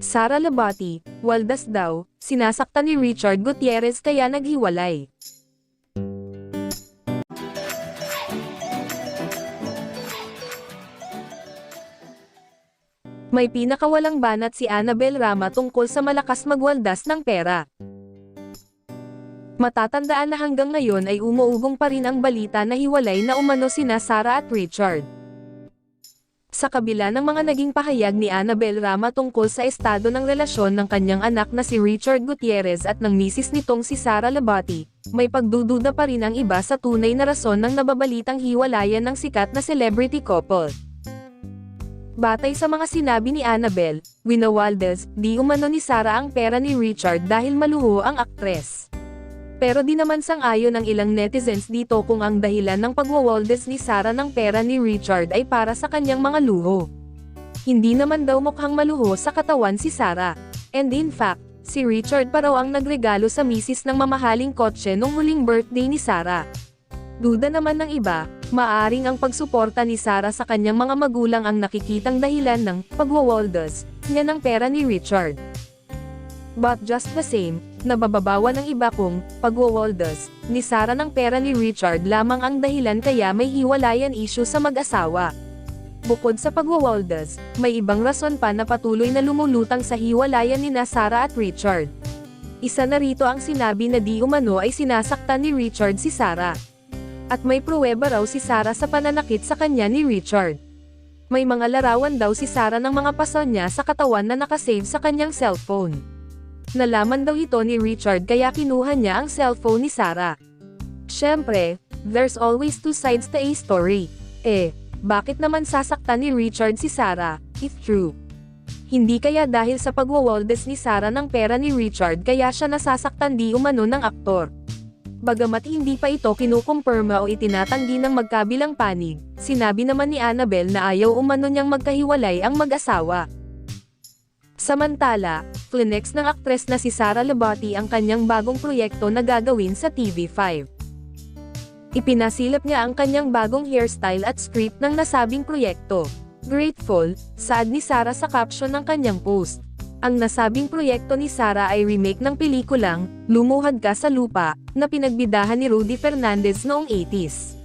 Sara Labati, waldas daw, sinasaktan ni Richard Gutierrez kaya naghiwalay. May pinakawalang banat si Annabel Rama tungkol sa malakas magwaldas ng pera. Matatandaan na hanggang ngayon ay umuugong pa rin ang balita na hiwalay na umano sina Sara at Richard. Sa kabila ng mga naging pahayag ni Annabel Rama tungkol sa estado ng relasyon ng kanyang anak na si Richard Gutierrez at ng misis nitong si Sara Labati, may pagdududa pa rin ang iba sa tunay na rason ng nababalitang hiwalayan ng sikat na celebrity couple. Batay sa mga sinabi ni Annabel, winawaldas, di umano ni Sara ang pera ni Richard dahil maluho ang aktres. Pero di naman sang-ayon ang ilang netizens dito kung ang dahilan ng pagwawaldas ni Sara ng pera ni Richard ay para sa kanyang mga luho. Hindi naman daw mukhang maluho sa katawan si Sara. And in fact, si Richard pa raw ang nagregalo sa misis ng mamahaling kotse nung huling birthday ni Sara. Duda naman ng iba, maaring ang pagsuporta ni Sara sa kanyang mga magulang ang nakikitang dahilan ng pagwawaldas niya ng pera ni Richard. But just the same, nabababawan ng iba kung pagwawaldas ni Sara ng pera ni Richard lamang ang dahilan kaya may hiwalayan issue sa mag-asawa. Bukod sa pagwawaldas, may ibang rason pa na patuloy na lumulutang sa hiwalayan ni Sara at Richard. Isa na rito ang sinabi na di umano ay sinasaktan ni Richard si Sara. At may pruweba raw si Sara sa pananakit sa kanya ni Richard. May mga larawan daw si Sara ng mga paso niya sa katawan na nakasave sa kanyang cellphone. Nalaman daw ito ni Richard kaya kinuha niya ang cellphone ni Sara. Syempre, there's always two sides to a story. Bakit naman sasaktan ni Richard si Sara, if true? Hindi kaya dahil sa pagwawaldas ni Sara ng pera ni Richard kaya siya nasasaktan di umano ng aktor. Bagamat hindi pa ito kinukumpirma o itinatanggi ng magkabilang panig, sinabi naman ni Annabel na ayaw umano niyang magkahiwalay ang mag-asawa. Samantala, flinex ng aktres na si Sara Labati ang kanyang bagong proyekto na gagawin sa TV5. Ipinasilip niya ang kanyang bagong hairstyle at script ng nasabing proyekto. Grateful, saad ni Sara sa caption ng kanyang post. Ang nasabing proyekto ni Sara ay remake ng pelikulang Lumuhad Ka sa Lupa, na pinagbidahan ni Rudy Fernandez noong 80s.